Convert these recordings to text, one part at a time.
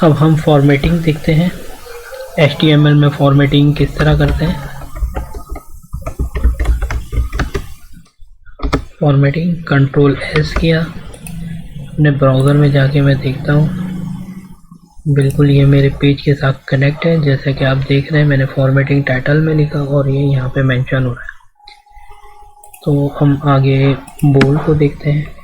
अब हम फॉर्मेटिंग देखते हैं, HTML में फॉर्मेटिंग किस तरह करते हैं। फॉर्मेटिंग Ctrl+S किया, अपने ब्राउज़र में जाके मैं देखता हूँ। बिल्कुल ये मेरे पेज के साथ कनेक्ट है, जैसा कि आप देख रहे हैं मैंने फॉर्मेटिंग टाइटल में लिखा और ये यहाँ पे मेंशन हो रहा है। तो हम आगे बोल्ड को देखते हैं।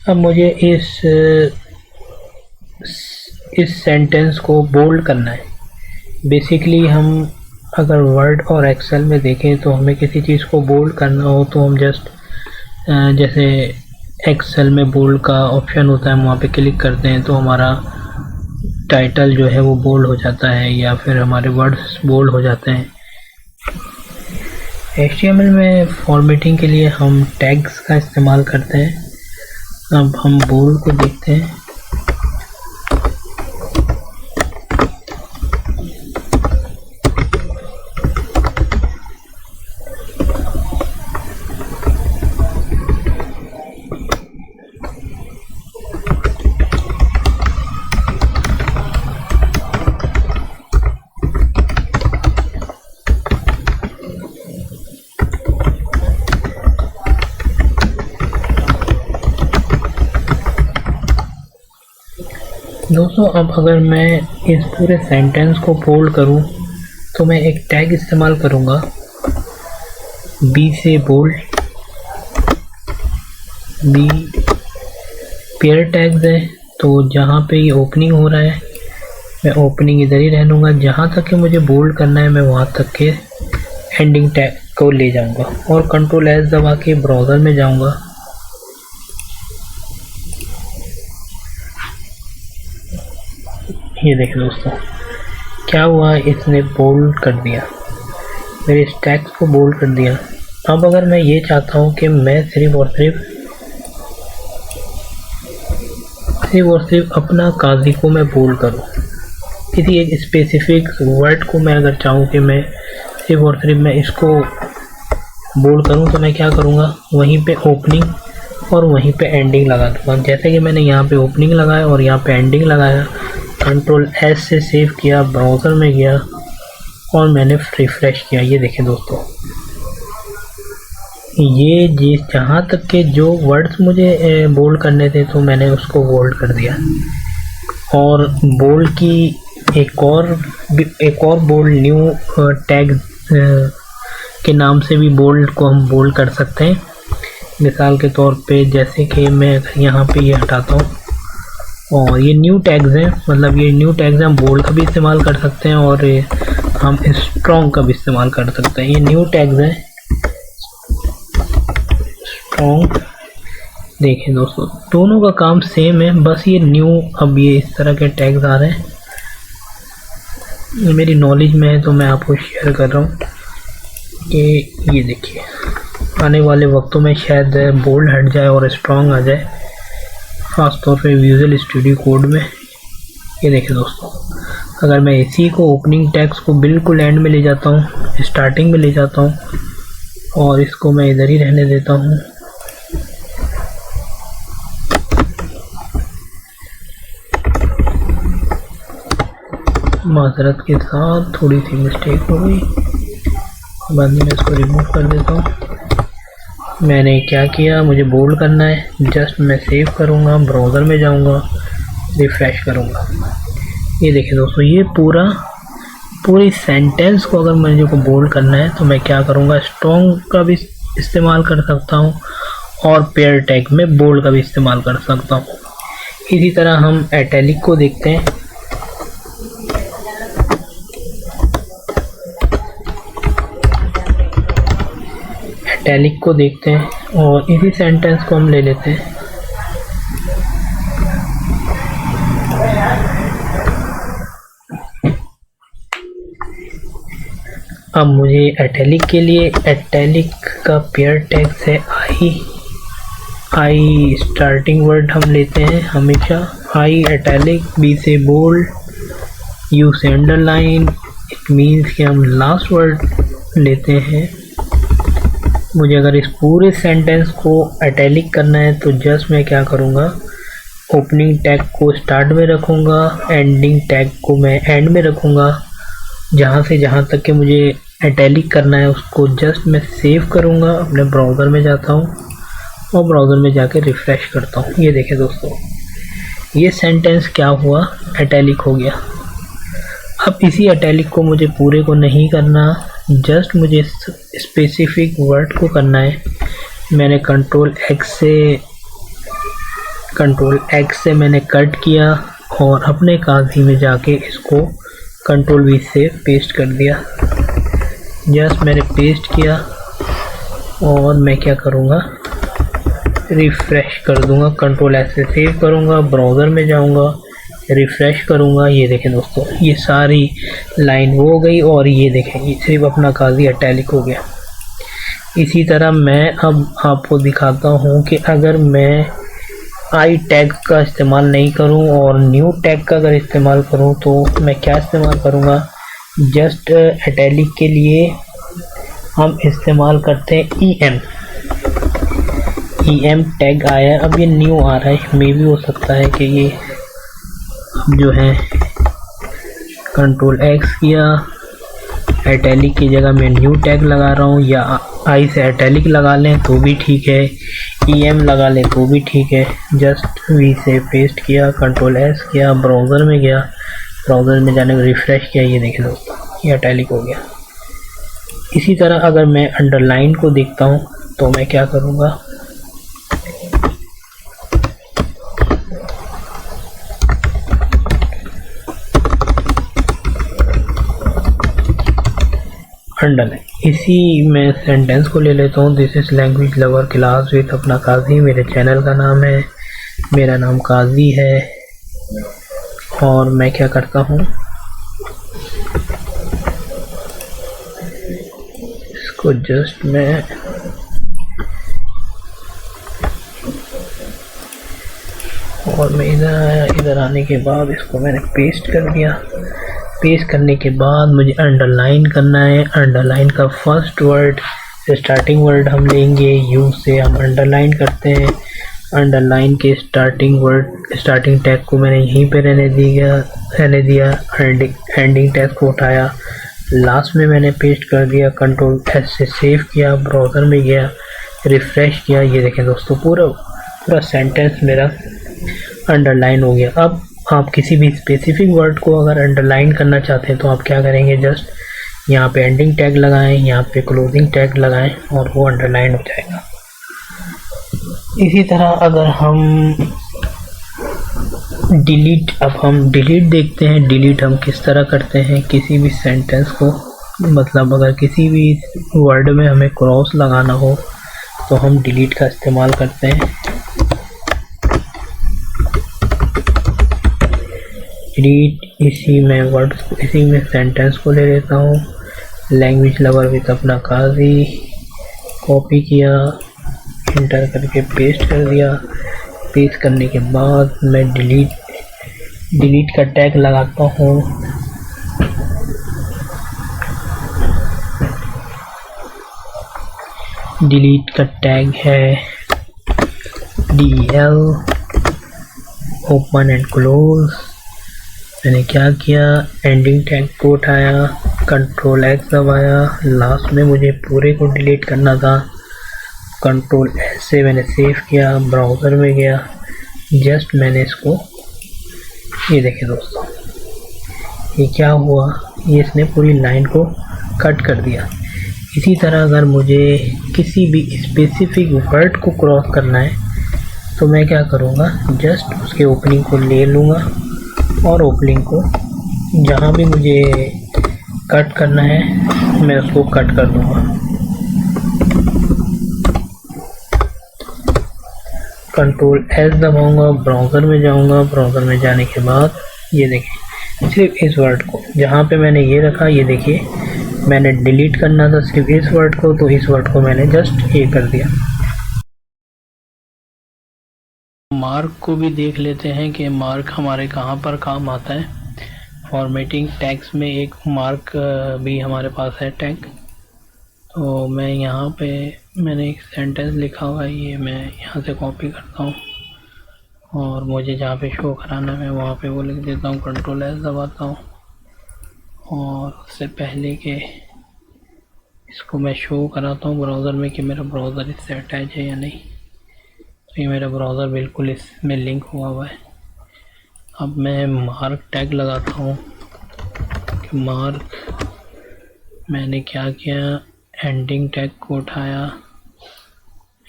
अब मुझे इस सेंटेंस को बोल्ड करना है। बेसिकली हम अगर वर्ड और एक्सेल में देखें तो हमें किसी चीज़ को बोल्ड करना हो तो हम जस्ट जैसे एक्सेल में बोल्ड का ऑप्शन होता है, हम वहाँ पे क्लिक करते हैं तो हमारा टाइटल जो है वो बोल्ड हो जाता है या फिर हमारे वर्ड्स बोल्ड हो जाते हैं। HTML में फॉर्मेटिंग के लिए हम टैग्स का इस्तेमाल करते हैं। अब हम बोल्ड को देखते हैं। दोस्तों अब अगर मैं इस पूरे सेंटेंस को बोल्ड करूं तो मैं एक टैग इस्तेमाल करूंगा, बी से बोल्ड। बी पेयर टैग्स है, तो जहाँ पे ये ओपनिंग हो रहा है मैं ओपनिंग इधर ही रह लूँगा। जहाँ तक के मुझे बोल्ड करना है मैं वहाँ तक के एंडिंग टैग को ले जाऊँगा और Ctrl+S दबा के ब्राउज़र में जाऊँगा। ये देखें दोस्तों क्या हुआ, इसने बोल्ड कर दिया, मेरे इस टैग्स को बोल्ड कर दिया। अब अगर मैं ये चाहता हूँ कि मैं सिर्फ और सिर्फ अपना काजी को मैं बोल्ड करूँ, किसी एक स्पेसिफिक वर्ड को मैं अगर चाहूँ कि मैं सिर्फ और सिर्फ मैं इसको बोल्ड करूँ तो मैं क्या करूँगा, वहीं पे ओपनिंग और वहीं पे एंडिंग लगा दूँगा। जैसे कि मैंने यहाँ पे ओपनिंग लगाया और यहाँ पे एंडिंग लगाया, Ctrl+S से सेव किया, ब्राउज़र में गया और मैंने रिफ्रेश किया। ये देखें दोस्तों, ये जहाँ तक के जो वर्ड्स मुझे बोल्ड करने थे तो मैंने उसको बोल्ड कर दिया। और बोल्ड की एक और बोल्ड न्यू टैग के नाम से भी बोल्ड को हम बोल्ड कर सकते हैं। मिसाल के तौर पे जैसे कि मैं यहाँ पे ये हटाता हूँ और ये न्यू टैग्स हैं, मतलब ये न्यू टैग्स हम बोल्ड का भी इस्तेमाल कर सकते हैं और हम स्ट्रॉन्ग का भी इस्तेमाल कर सकते हैं। ये न्यू टैग्स हैं, स्ट्रॉन्ग। देखिए दोस्तों दोनों का काम सेम है, बस ये न्यू अब ये इस तरह के टैग्स आ रहे हैं। मेरी नॉलेज में है तो मैं आपको शेयर कर रहा हूँ कि ये देखिए आने वाले वक्तों में शायद बोल्ड हट जाए और स्ट्रॉन्ग आ जाए, ख़ास तौर पे विजुअल स्टूडियो कोड में। ये देखिए दोस्तों, अगर मैं इसी को ओपनिंग टैग्स को बिल्कुल एंड में ले जाता हूँ, स्टार्टिंग में ले जाता हूँ और इसको मैं इधर ही रहने देता हूँ, माजरत के साथ थोड़ी सी मिस्टेक हो गई, बाद में इसको रिमूव कर देता हूँ। मैंने क्या किया, मुझे बोल्ड करना है, जस्ट मैं सेव करूँगा, ब्राउज़र में जाऊँगा, रिफ़्रेश करूँगा। ये देखिए दोस्तों, ये पूरी सेंटेंस को अगर मुझे को बोल्ड करना है तो मैं क्या करूँगा, स्ट्रॉन्ग का भी इस्तेमाल कर सकता हूँ और पेयर टैग में बोल्ड का भी इस्तेमाल कर सकता हूँ। इसी तरह हम इटैलिक को देखते हैं। इटैलिक को देखते हैं और इसी सेंटेंस को हम ले लेते हैं। अब मुझे इटैलिक के लिए इटैलिक का पेयर टैग्स है आई स्टार्टिंग वर्ड हम लेते हैं हमेशा, आई इटैलिक, बी से बोल्ड, यू से अंडरलाइन। इट मीन्स कि हम लास्ट वर्ड लेते हैं। मुझे अगर इस पूरे सेंटेंस को इटैलिक करना है तो जस्ट मैं क्या करूँगा, ओपनिंग टैग को स्टार्ट में रखूँगा, एंडिंग टैग को मैं एंड में रखूँगा। जहाँ से जहाँ तक कि मुझे इटैलिक करना है उसको जस्ट मैं सेव करूँगा, अपने ब्राउज़र में जाता हूँ और ब्राउज़र में जाके रिफ़्रेश करता हूँ। ये देखें दोस्तों, ये सेंटेंस क्या हुआ, इटैलिक हो गया। अब इसी इटैलिक को मुझे पूरे को नहीं करना, जस्ट मुझे स्पेसिफिक वर्ड को करना है। मैंने कंट्रोल एक्स से मैंने कट किया और अपने कागज़ी में जाके इसको कंट्रोल वी से पेस्ट कर दिया। जस्ट मैंने पेस्ट किया और मैं क्या करूँगा, रिफ़्रेश कर दूँगा। कंट्रोल एस से सेव करूँगा, ब्राउज़र में जाऊँगा, रिफ़्रेश करूँगा। ये देखें दोस्तों, ये सारी लाइन वो हो गई और ये देखें ये सिर्फ अपना कागज़ी इटैलिक हो गया। इसी तरह मैं अब आपको दिखाता हूँ कि अगर मैं आई टैग का इस्तेमाल नहीं करूँ और न्यू टैग का अगर इस्तेमाल करूँ तो मैं क्या इस्तेमाल करूँगा। जस्ट इटैलिक के लिए हम इस्तेमाल करते हैं EM टैग आया। अब ये न्यू आ रहा है, मे भी हो सकता है कि ये जो है कंट्रोल एक्स किया, इटैलिक की जगह मैं न्यू टैग लगा रहा हूँ, या आई से इटैलिक लगा लें तो भी ठीक है, EM लगा लें तो भी ठीक है। जस्ट वी से पेस्ट किया, कंट्रोल एस किया, ब्राउज़र में गया, ब्राउज़र में जाने को रिफ़्रेश किया। ये देखें दोस्तों, ये इटैलिक हो गया। इसी तरह अगर मैं अंडरलाइन को देखता हूँ तो मैं क्या करूँगा, अंडरलाइन। इसी मैं सेंटेंस को ले लेता हूँ, this is language lover class with अपना काजी। मेरे चैनल का नाम है, मेरा नाम काजी है। और मैं क्या करता हूँ, इसको जस्ट मैं और मैं इधर आने के बाद इसको मैंने पेस्ट कर दिया। पेस्ट करने के बाद मुझे अंडरलाइन करना है। अंडरलाइन का फर्स्ट वर्ड स्टार्टिंग वर्ड हम लेंगे, यू से हम अंडरलाइन करते हैं। अंडरलाइन के स्टार्टिंग टैग को मैंने यहीं पे रहने दिया। एंडिंग टैग को उठाया, लास्ट में मैंने पेस्ट कर दिया। कंट्रोल एस से सेव किया, ब्राउज़र में गया, रिफ़्रेश किया। ये देखें दोस्तों, पूरा सेंटेंस मेरा अंडरलाइन हो गया। अब आप किसी भी स्पेसिफिक वर्ड को अगर अंडरलाइन करना चाहते हैं तो आप क्या करेंगे, जस्ट यहाँ पे एंडिंग टैग लगाएं, यहाँ पे क्लोजिंग टैग लगाएं और वो अंडरलाइन हो जाएगा। इसी तरह अगर हम डिलीट देखते हैं, डिलीट हम किस तरह करते हैं किसी भी सेंटेंस को, मतलब अगर किसी भी वर्ड में हमें क्रॉस लगाना हो तो हम डिलीट का इस्तेमाल करते हैं। डिलीट, इसी में सेंटेंस को ले लेता हूँ, लैंग्वेज लवर विथ अपना काजी, कॉपी किया, इंटर करके पेस्ट कर दिया। पेस्ट करने के बाद मैं डिलीट का टैग लगाता हूँ। डिलीट का टैग है DEL, ओपन एंड क्लोज। मैंने क्या किया, एंडिंग टैग को उठाया, कंट्रोल एक्स दबाया, लास्ट में मुझे पूरे को डिलीट करना था। कंट्रोल एस से मैंने सेव किया, ब्राउज़र में गया, जस्ट मैंने इसको, ये देखिए दोस्तों, ये क्या हुआ, ये इसने पूरी लाइन को कट कर दिया। इसी तरह अगर मुझे किसी भी स्पेसिफिक वर्ड को क्रॉस करना है तो मैं क्या करूँगा, जस्ट उसके ओपनिंग को ले लूँगा और ओपनिंग को जहाँ भी मुझे कट करना है मैं उसको कट कर दूँगा। कंट्रोल एस दबाऊँगा, ब्राउज़र में जाऊँगा, ब्राउज़र में जाने के बाद ये देखिए सिर्फ इस वर्ड को जहाँ पे मैंने ये रखा, ये देखिए मैंने डिलीट करना था सिर्फ इस वर्ड को, तो इस वर्ड को मैंने जस्ट ये कर दिया। मार्क को भी देख लेते हैं कि मार्क हमारे कहाँ पर काम आता है। फॉर्मेटिंग टैग्स में एक मार्क भी हमारे पास है टैग। तो मैं यहाँ पे मैंने एक सेंटेंस लिखा हुआ है, ये मैं यहाँ से कॉपी करता हूँ और मुझे जहाँ पे शो कराना है मैं वहाँ पे वो लिख देता हूँ, कंट्रोल एस दबाता हूँ और उससे पहले के इसको मैं शो कराता हूँ ब्राउज़र में कि मेरा ब्राउज़र इससे अटैच है या नहीं। तो ये मेरा ब्राउज़र बिल्कुल इसमें लिंक हुआ है। अब मैं मार्क टैग लगाता हूँ कि मार्क, मैंने क्या किया, एंडिंग टैग को उठाया।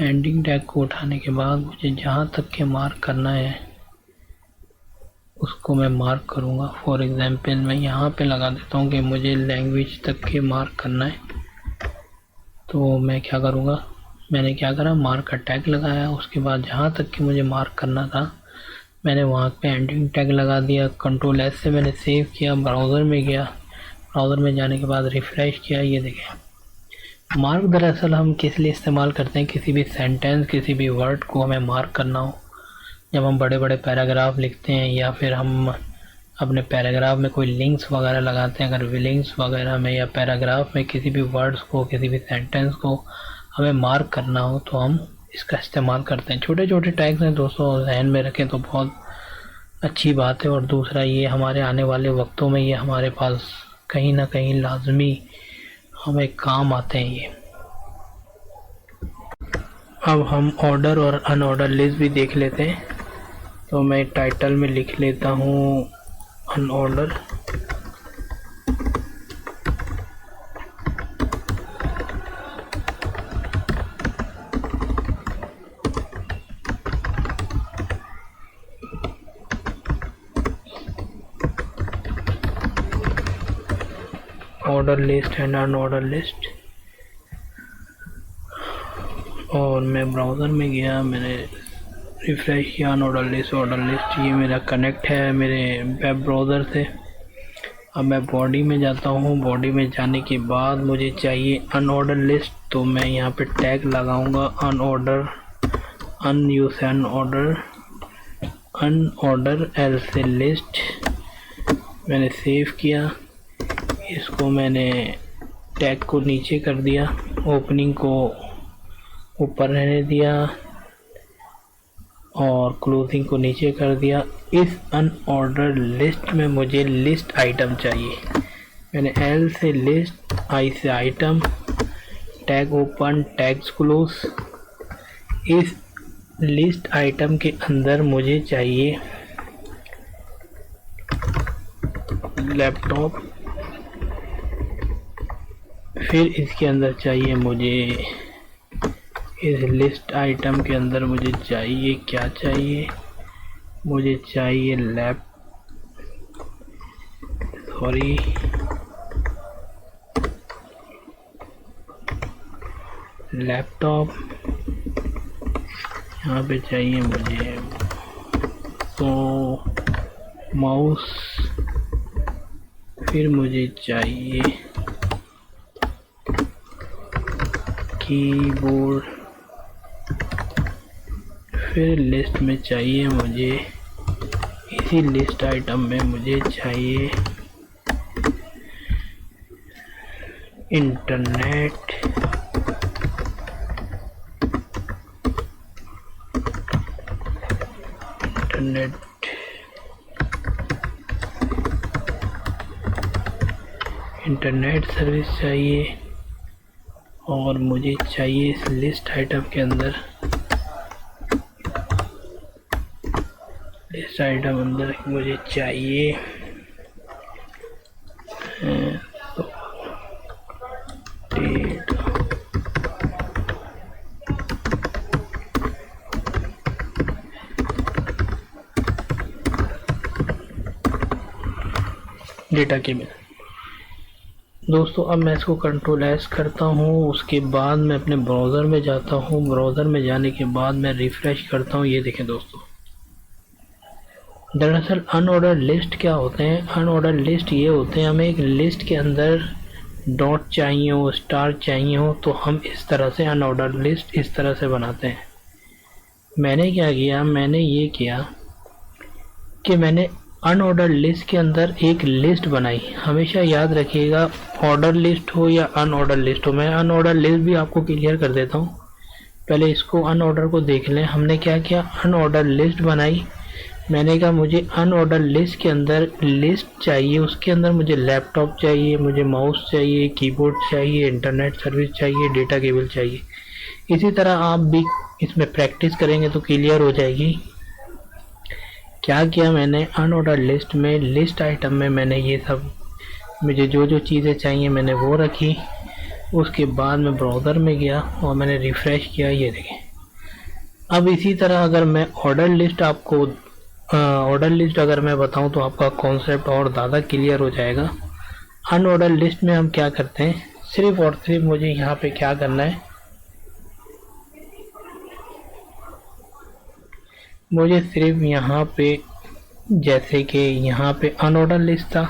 एंडिंग टैग को उठाने के बाद मुझे जहाँ तक के मार्क करना है उसको मैं मार्क करूँगा। फॉर एग्ज़ाम्पल मैं यहाँ पे लगा देता हूँ कि मुझे लैंग्वेज तक के मार्क करना है। तो मैं क्या करूँगा, मैंने क्या करा, मार्क का टैग लगाया। उसके बाद जहाँ तक कि मुझे मार्क करना था मैंने वहाँ पे एंडिंग टैग लगा दिया। कंट्रोल एस से मैंने सेव किया, ब्राउज़र में गया, ब्राउज़र में जाने के बाद रिफ़्रेश किया। ये देखें, मार्क दरअसल हम किस लिए इस्तेमाल करते हैं, किसी भी सेंटेंस, किसी भी वर्ड को हमें मार्क करना हो, जब हम बड़े बड़े पैराग्राफ लिखते हैं या फिर हम अपने पैराग्राफ में कोई लिंक्स वगैरह लगाते हैं, अगर लिंक्स वगैरह में या पैराग्राफ में किसी भी वर्ड्स को, किसी भी सेंटेंस को हमें मार्क करना हो तो हम इसका इस्तेमाल करते हैं। छोटे छोटे टैग्स हैं दोस्तों, ध्यान में रखें तो बहुत अच्छी बात है। और दूसरा ये हमारे आने वाले वक्तों में ये हमारे पास कहीं ना कहीं लाजमी हमें काम आते हैं ये। अब हम ऑर्डर और अनऑर्डर लिस्ट भी देख लेते हैं। तो मैं टाइटल में लिख लेता हूँ unordered. Order list and unordered list. और मैं ब्राउज़र में गया, मैंने रिफ़्रेश किया, अनऑर्डर लिस्ट, ऑर्डर लिस्ट, ये मेरा कनेक्ट है मेरे वेब ब्राउज़र से। अब मैं बॉडी में जाता हूँ, बॉडी में जाने के बाद मुझे चाहिए अनऑर्डर लिस्ट। तो मैं यहाँ पे टैग लगाऊंगा अनऑर्डर, अन यू से अनऑर्डर, अनऑर्डर एल से लिस्ट। मैंने सेव किया, इसको मैंने टैग को नीचे कर दिया, ओपनिंग को ऊपर रहने दिया और क्लोजिंग को नीचे कर दिया। इस अनऑर्डर लिस्ट में मुझे लिस्ट आइटम चाहिए। मैंने एल से लिस्ट, आई से item, tag open, tags close. इस लिस्ट आइटम के अंदर मुझे चाहिए लैपटॉप, फिर इसके अंदर चाहिए मुझे, इस लिस्ट आइटम के अंदर मुझे चाहिए, क्या चाहिए, मुझे चाहिए लैपटॉप। यहाँ पे चाहिए मुझे तो माउस, फिर मुझे चाहिए कीबोर्ड, फिर लिस्ट में चाहिए मुझे, इसी लिस्ट आइटम में मुझे चाहिए इंटरनेट, इंटरनेट सर्विस चाहिए। और मुझे चाहिए इस लिस्ट आइटम के अंदर, लिस्ट आइटम अंदर मुझे चाहिए तो डेटा केबल। दोस्तों अब मैं इसको कंट्रोल एस करता हूँ, उसके बाद मैं अपने ब्राउज़र में जाता हूँ, ब्राउज़र में जाने के बाद मैं रिफ़्रेश करता हूँ। ये देखें दोस्तों, दरअसल अनऑर्डर लिस्ट क्या होते हैं, अनऑर्डर लिस्ट ये होते हैं, हमें एक लिस्ट के अंदर डॉट चाहिए हो, स्टार चाहिए हो, तो हम इस तरह से अनऑर्डर लिस्ट इस तरह से बनाते हैं। मैंने क्या किया, मैंने ये किया कि मैंने अनऑर्डर लिस्ट के अंदर एक लिस्ट बनाई। हमेशा याद रखिएगा, ऑर्डर लिस्ट हो या अनऑर्डर लिस्ट हो। मैं अनऑर्डर लिस्ट भी आपको क्लियर कर देता हूँ, पहले इसको अनऑर्डर को देख लें। हमने क्या किया, अनऑर्डर लिस्ट बनाई। मैंने कहा मुझे अनऑर्डर लिस्ट के अंदर लिस्ट चाहिए, उसके अंदर मुझे लैपटॉप चाहिए, मुझे माउस चाहिए, कीबोर्ड चाहिए, इंटरनेट सर्विस चाहिए, डेटा केबल चाहिए। इसी तरह आप भी इसमें प्रैक्टिस करेंगे तो क्लियर हो जाएगी। क्या किया मैंने, अनऑर्डर लिस्ट में, लिस्ट आइटम में मैंने ये सब मुझे जो जो चीज़ें चाहिए मैंने वो रखी। उसके बाद मैं ब्राउज़र में गया और मैंने रिफ़्रेश किया, ये देखें। अब इसी तरह अगर मैं ऑर्डर लिस्ट आपको ऑर्डर लिस्ट अगर मैं बताऊं तो आपका कॉन्सेप्ट और ज़्यादा क्लियर हो जाएगा। अनऑर्डर लिस्ट में हम क्या करते हैं, सिर्फ और सिर्फ मुझे यहाँ पे क्या करना है, मुझे सिर्फ यहाँ पे, जैसे कि यहाँ पे अनऑर्डर लिस्ट था,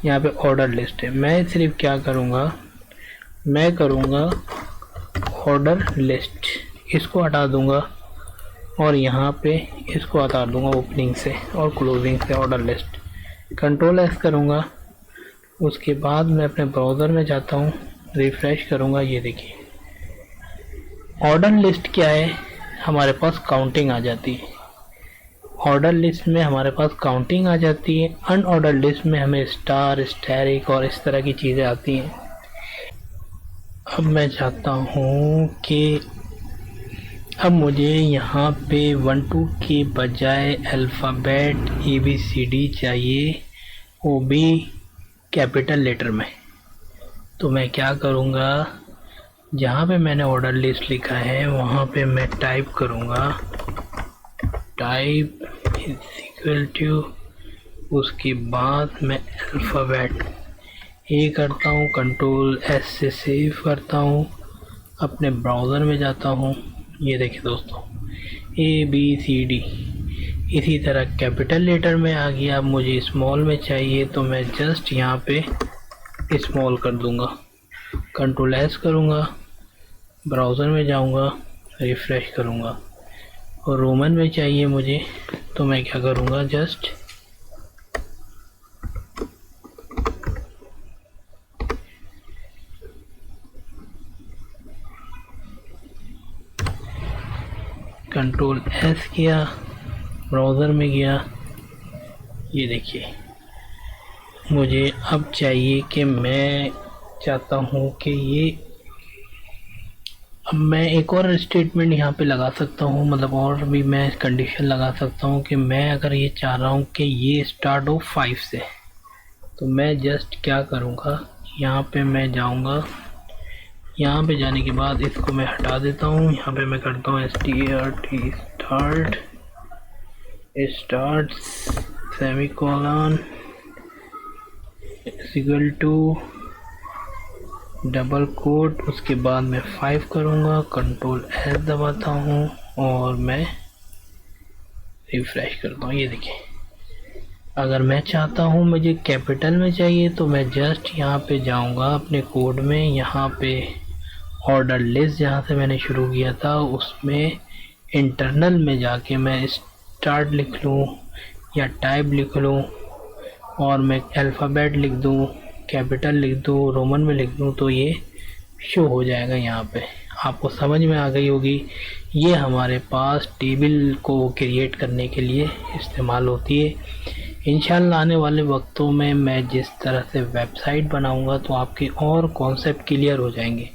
यहाँ पे ऑर्डर लिस्ट है। मैं सिर्फ क्या करूँगा, मैं करूँगा ऑर्डर लिस्ट, इसको हटा दूँगा और यहाँ पे इसको हटा दूँगा ओपनिंग से और क्लोजिंग से ऑर्डर लिस्ट। कंट्रोल एस करूँगा। उसके बाद मैं अपने ब्राउज़र में जाता हूँ, रिफ़्रेश करूँगा, ये देखिए ऑर्डर लिस्ट क्या है, हमारे पास काउंटिंग आ जाती है। ऑर्डर लिस्ट में हमारे पास काउंटिंग आ जाती है, अनऑर्डर लिस्ट में हमें स्टार, स्टैरिक और इस तरह की चीज़ें आती हैं। अब मैं चाहता हूँ कि अब मुझे यहाँ पे 1 2 के बजाय अल्फ़ाबेट ABCD चाहिए, वो भी कैपिटल लेटर में। तो मैं क्या करूँगा, जहाँ पे मैंने ऑर्डर लिस्ट लिखा है वहाँ पे मैं टाइप करूँगा, टाइप इज इक्वल टू, उसके बाद मैं अल्फ़ाबेट ए करता हूँ, कंट्रोल एस से सेव करता हूँ, अपने ब्राउज़र में जाता हूँ। ये देखिए दोस्तों, ABCD इसी तरह कैपिटल लेटर में आ गया। अब मुझे स्मॉल में चाहिए तो मैं जस्ट यहाँ पे स्मॉल कर दूँगा, कंट्रोल एस करूँगा, ब्राउज़र में जाऊँगा, रिफ़्रेश करूँगा। और रोमन में चाहिए मुझे तो मैं क्या करूँगा, जस्ट कंट्रोल एस किया, ब्राउज़र में गया। ये देखिए मुझे अब चाहिए कि मैं चाहता हूँ कि ये, अब मैं एक और स्टेटमेंट यहाँ पे लगा सकता हूँ, मतलब और भी मैं कंडीशन लगा सकता हूँ कि मैं अगर ये चाह रहा हूँ कि ये स्टार्ट हो 5 से, तो मैं जस्ट क्या करूँगा, यहाँ पे मैं जाऊँगा। यहाँ पे जाने के बाद इसको मैं हटा देता हूँ, यहाँ पे मैं करता हूँ start semicolon equal to double quote, उसके बाद मैं 5 करूँगा, कंट्रोल एस दबाता हूँ और मैं रिफ़्रेश करता हूँ। ये देखिए, अगर मैं चाहता हूँ मुझे कैपिटल में चाहिए तो मैं जस्ट यहाँ पे जाऊँगा अपने कोड में, यहाँ पे ऑर्डर लिस्ट जहाँ से मैंने शुरू किया था उसमें इंटरनल में जाके मैं स्टार्ट लिख लूँ या टाइप लिख लूँ और मैं अल्फ़ाबेट लिख दूँ, कैपिटल लिख दूँ, रोमन में लिख दूँ, तो ये शो हो जाएगा। यहाँ पे आपको समझ में आ गई होगी। ये हमारे पास टेबल को क्रिएट करने के लिए इस्तेमाल होती है। इंशाल्लाह आने वाले वक्तों में मैं जिस तरह से वेबसाइट बनाऊंगा तो आपके और कॉन्सेप्ट क्लियर हो जाएंगे।